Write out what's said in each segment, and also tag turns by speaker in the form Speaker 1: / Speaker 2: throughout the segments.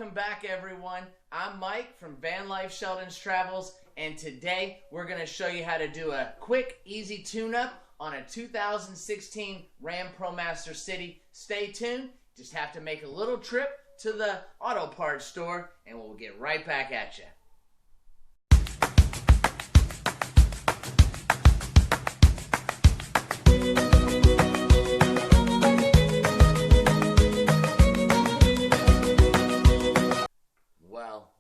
Speaker 1: Welcome back, everyone. I'm Mike from Van Life Sheldon's Travels, and today we're going to show you how to do a quick, easy tune-up on a 2016 Ram Promaster City. Stay tuned. Just have to make a little trip to the auto parts store, and we'll get right back at you.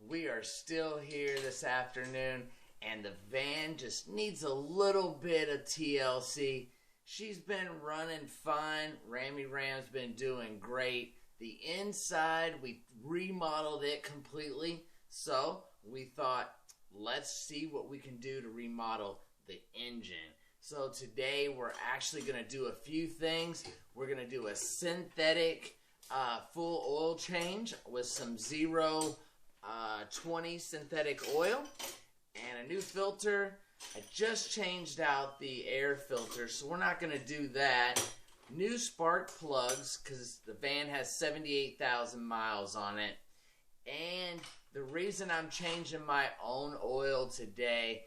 Speaker 1: We are still here this afternoon, and the van just needs a little bit of TLC. She's been running fine. Ram's been doing great. The inside, we remodeled it completely, so we thought, let's see what we can do to remodel the engine. So today we're actually going to do a few things. We're going to do a synthetic full oil change with some 020 synthetic oil and a new filter. I just changed out the air filter, so we're not going to do that. New spark plugs, because the van has 78,000 miles on it. And the reason I'm changing my own oil today,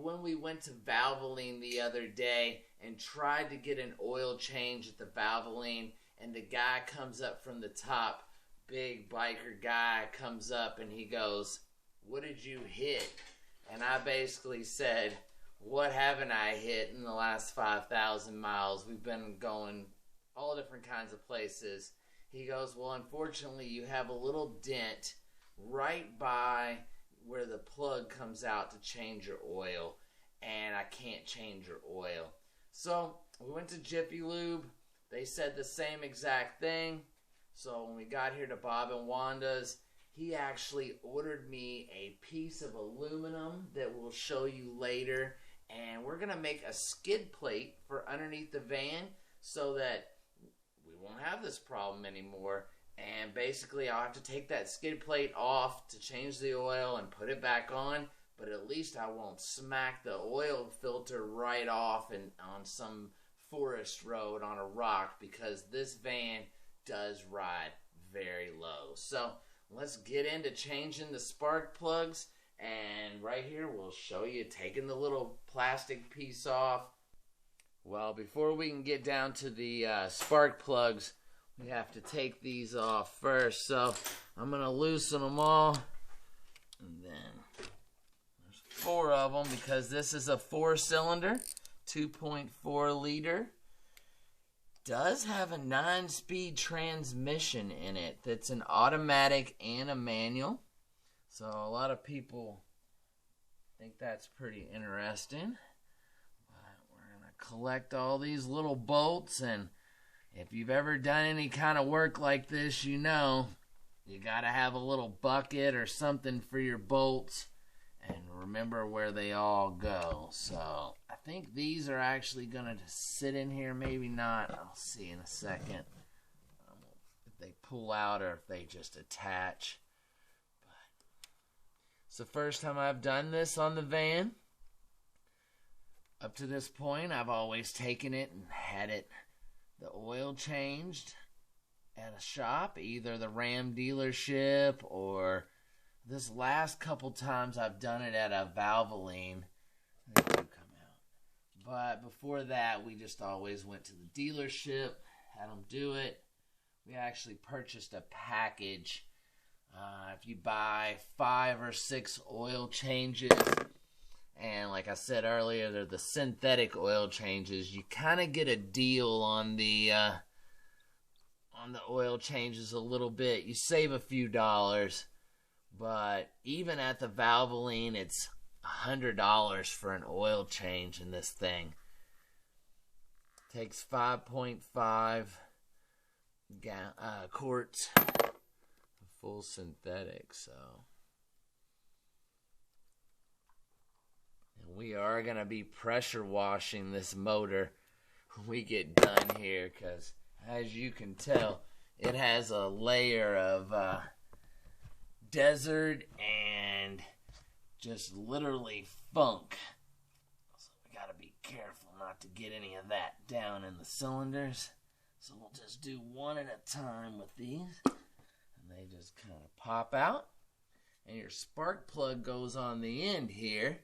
Speaker 1: when we went to Valvoline the other day and tried to get an oil change at the Valvoline, and the guy comes up from the top, big biker guy comes up and he goes, "What did you hit?" And I basically said, "What haven't I hit in the last 5,000 miles? We've been going all different kinds of places." He goes, "Well, unfortunately, you have a little dent right by where the plug comes out to change your oil, and I can't change your oil." So we went to Jiffy Lube. They said the same exact thing. So when we got here to Bob and Wanda's, he actually ordered me a piece of aluminum that we'll show you later. And we're going to make a skid plate for underneath the van so that we won't have this problem anymore. And basically I'll have to take that skid plate off to change the oil and put it back on. But at least I won't smack the oil filter right off and on some forest road on a rock, because this van does ride very low. So let's get into changing the spark plugs, and right here we'll show you taking the little plastic piece off. Well, before we can get down to the spark plugs, we have to take these off first. So I'm gonna loosen them all, and then there's 4 of them because this is a 4-cylinder 2.4 liter. Does have a 9-speed transmission in it that's an automatic and a manual. So a lot of people think that's pretty interesting. But we're going to collect all these little bolts, and if you've ever done any kind of work like this, you know you got to have a little bucket or something for your bolts and remember where they all go. So I think these are actually going to sit in here, maybe not. I'll see in a second if they pull out or if they just attach. But it's the first time I've done this on the van. Up to this point, I've always taken it and had the oil changed at a shop, either the Ram dealership, or this last couple times I've done it at a Valvoline. They do come out. But before that, we just always went to the dealership, had them do it. We actually purchased a package. If you buy 5 or 6 oil changes, and like I said earlier, they're the synthetic oil changes, you kind of get a deal on the oil changes a little bit. You save a few dollars. But even at the Valvoline, it's $100 for an oil change in this thing. Takes 5.5 quarts of full synthetic. So, and we are going to be pressure washing this motor when we get done here, because as you can tell, it has a layer of desert and just literally funk. So we gotta be careful not to get any of that down in the cylinders. So we'll just do one at a time with these. And they just kind of pop out. And your spark plug goes on the end here.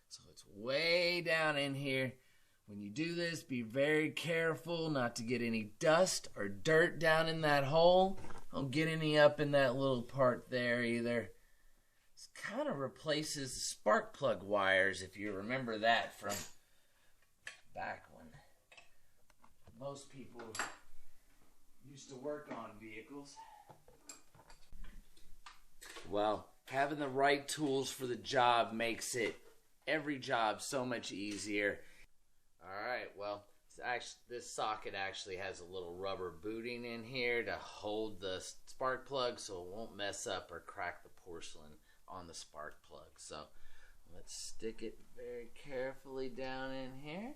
Speaker 1: So it's way down in here. When you do this, be very careful not to get any dust or dirt down in that hole. Don't get any up in that little part there either. This kind of replaces the spark plug wires, if you remember that from back when most people used to work on vehicles. Well, having the right tools for the job makes every job so much easier. Alright, well, this socket actually has a little rubber booting in here to hold the spark plug so it won't mess up or crack the porcelain on the spark plug. So let's stick it very carefully down in here.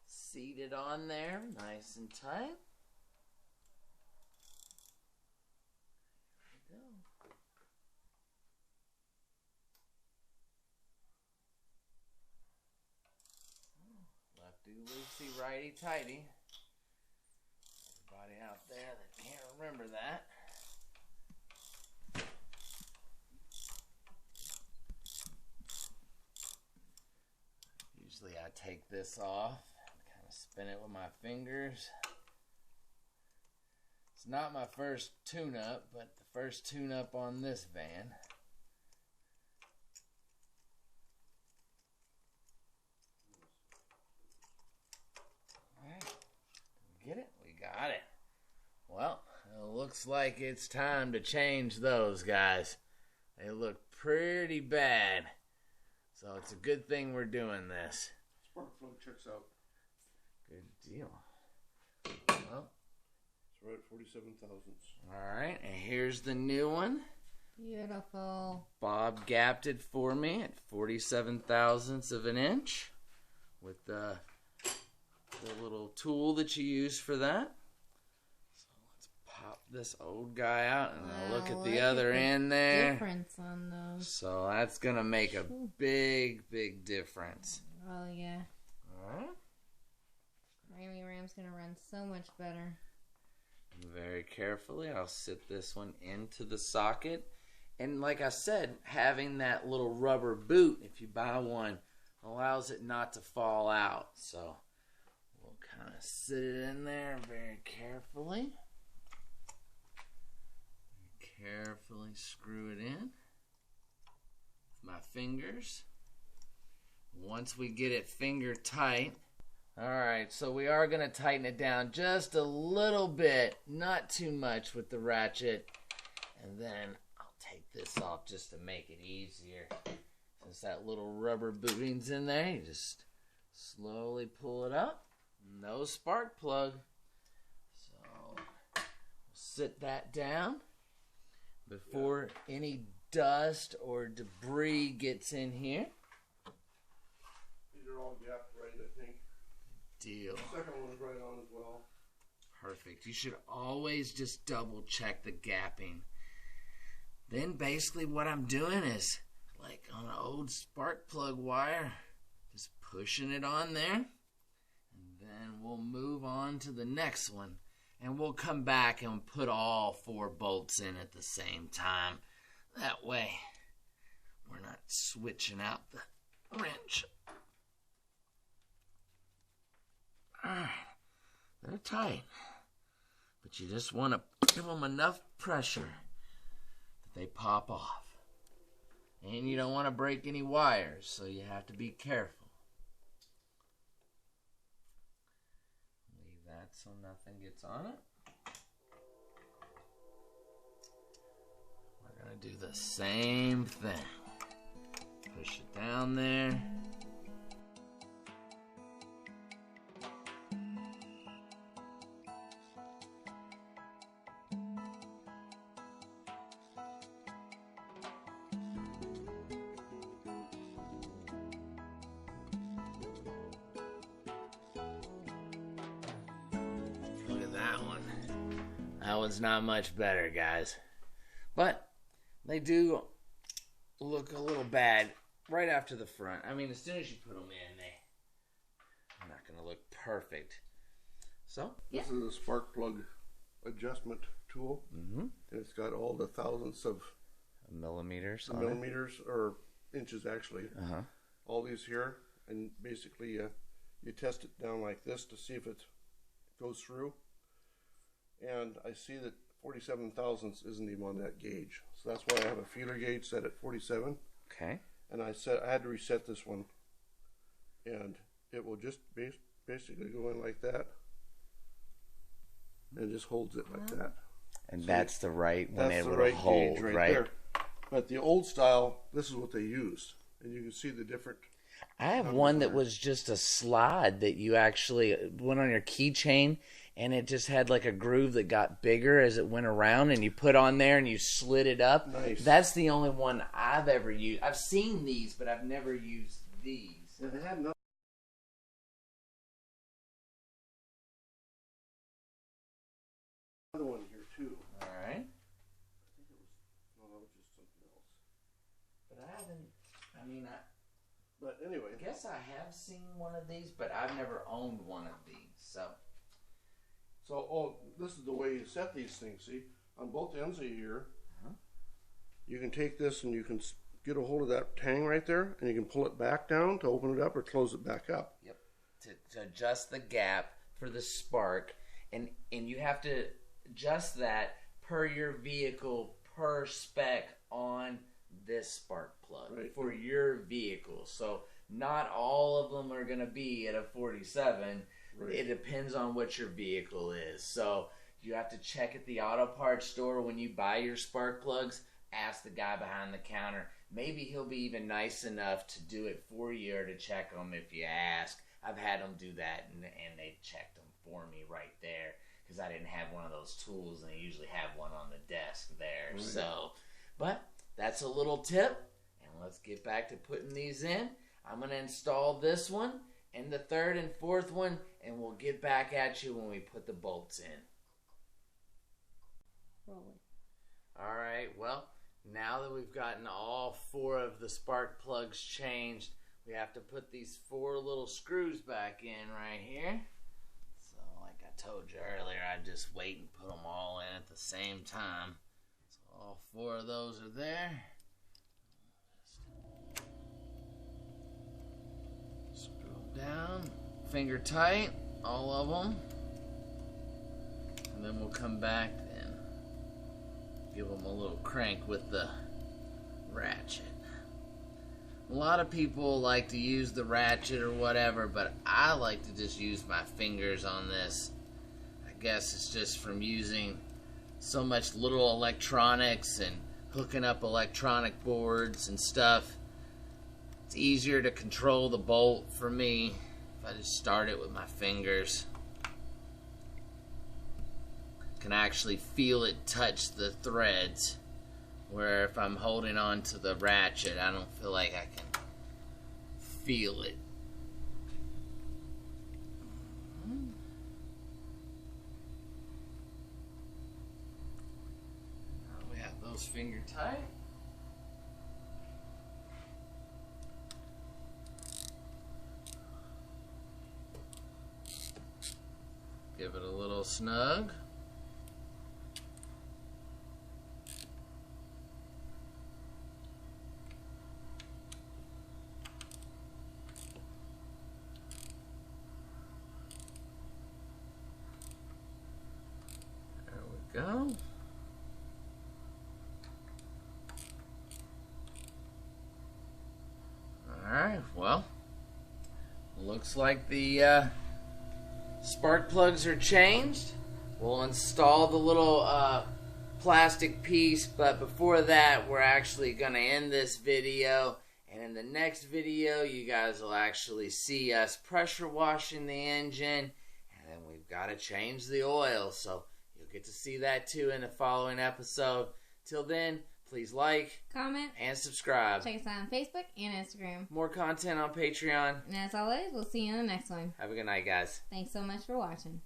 Speaker 1: Seat it on there, nice and tight. There we go. Lefty-loosey, righty-tighty. Everybody out there that can't remember that. Usually I take this off and kind of spin it with my fingers. It's not my first tune-up, but the first tune-up on this van. Get it? We got it. Well, it looks like it's time to change those, guys. They look pretty bad. So it's a good thing we're doing this.
Speaker 2: Spark plug checks out.
Speaker 1: Good deal. Well,
Speaker 2: it's right at 47 thousandths.
Speaker 1: Alright, and here's the new one.
Speaker 3: Beautiful.
Speaker 1: Bob gapped it for me at 47 thousandths of an inch with the little tool that you use for that. So let's pop this old guy out and
Speaker 3: Wow,
Speaker 1: look at the other end there.
Speaker 3: Difference on those.
Speaker 1: So that's gonna make a big difference.
Speaker 3: Oh yeah.
Speaker 1: Alright.
Speaker 3: Ram's gonna run so much better.
Speaker 1: Very carefully, I'll sit this one into the socket. And like I said, having that little rubber boot, if you buy one, allows it not to fall out. So we'll kind of sit it in there very carefully. Carefully screw it in with my fingers. Once we get it finger tight. Alright, so we are going to tighten it down just a little bit, not too much with the ratchet. And then I'll take this off just to make it easier. Since that little rubber booting's in there, you just slowly pull it up. No spark plug. So we'll sit that down before any dust or debris gets in here.
Speaker 2: These are all gapped right, I think.
Speaker 1: Deal.
Speaker 2: The second one is right on as well.
Speaker 1: Perfect. You should always just double check the gapping. Then basically what I'm doing is, like on an old spark plug wire, just pushing it on there. And then we'll move on to the next one. And we'll come back and put all 4 bolts in at the same time. That way, we're not switching out the wrench. Alright, they're tight. But you just want to give them enough pressure that they pop off. And you don't want to break any wires, so you have to be careful. Leave that so nothing gets on it. We're going to do the same thing. Push it down there. That one's not much better, guys. But they do look a little bad right after the front. I mean, as soon as you put them in, they're not going to look perfect. So,
Speaker 2: This is a spark plug adjustment tool, and it's got all the thousands of
Speaker 1: millimeters
Speaker 2: or inches actually. All these here, and basically you test it down like this to see if it goes through. And I see that 47 thousandths isn't even on that gauge, so that's why I have a feeler gauge set at 47.
Speaker 1: Okay.
Speaker 2: And I had to reset this one, and it will just basically go in like that, and it just holds it like that.
Speaker 1: And
Speaker 2: so
Speaker 1: that's the right one.
Speaker 2: That's
Speaker 1: it
Speaker 2: the
Speaker 1: will
Speaker 2: right
Speaker 1: hold,
Speaker 2: gauge
Speaker 1: right?
Speaker 2: there. But the old style, this is what they used, and you can see the different.
Speaker 1: I have one that was just a slide that you actually went on your keychain, and it just had like a groove that got bigger as it went around, and you put on there and you slid it up.
Speaker 2: Nice.
Speaker 1: That's the only one I've ever used. I've seen these, but I've never used these.
Speaker 2: Yeah, they had another one here too.
Speaker 1: All right.
Speaker 2: I think it was just something else.
Speaker 1: But I haven't,
Speaker 2: But anyway,
Speaker 1: I guess I have seen one of these, but I've never owned one of these.
Speaker 2: so this is the way you set these things. See, on both ends of here, you can take this and you can get a hold of that tang right there, and you can pull it back down to open it up or close it back up.
Speaker 1: Yep. To adjust the gap for the spark, and you have to adjust that per your vehicle, per spec on this spark plug for your vehicle. So not all of them are going to be at a 47. Right. It depends on what your vehicle is. So you have to check at the auto parts store when you buy your spark plugs. Ask the guy behind the counter. Maybe he'll be even nice enough to do it for you or to check them if you ask. I've had them do that, and they checked them for me right there because I didn't have one of those tools, and they usually have one on the desk there. Right. So, but that's a little tip, and let's get back to putting these in. I'm going to install this one and the third and fourth one, and we'll get back at you when we put the bolts in.
Speaker 3: Rolling.
Speaker 1: All right, well, now that we've gotten all 4 of the spark plugs changed, we have to put these 4 little screws back in right here. So like I told you earlier, I just wait and put them all in at the same time. So all 4 of those are there. Screw them down, finger tight, all of them. And then we'll come back and give them a little crank with the ratchet. A lot of people like to use the ratchet or whatever, but I like to just use my fingers on this. I guess it's just from using so much little electronics and hooking up electronic boards and stuff. It's easier to control the bolt for me if I just start it with my fingers. Can actually feel it touch the threads, where if I'm holding on to the ratchet, I don't feel like I can feel it. Now we have those finger tight. Give it a little snug. Go. Alright, well, looks like the spark plugs are changed. We'll install the little plastic piece, but before that, we're actually going to end this video. And in the next video, you guys will actually see us pressure washing the engine, and then we've got to change the oil. So you'll get to see that too in the following episode. Till then, please like,
Speaker 3: comment,
Speaker 1: and subscribe.
Speaker 3: Check us out on Facebook and Instagram.
Speaker 1: More content on Patreon.
Speaker 3: And as always, we'll see you in the next one.
Speaker 1: Have a good night, guys.
Speaker 3: Thanks so much for watching.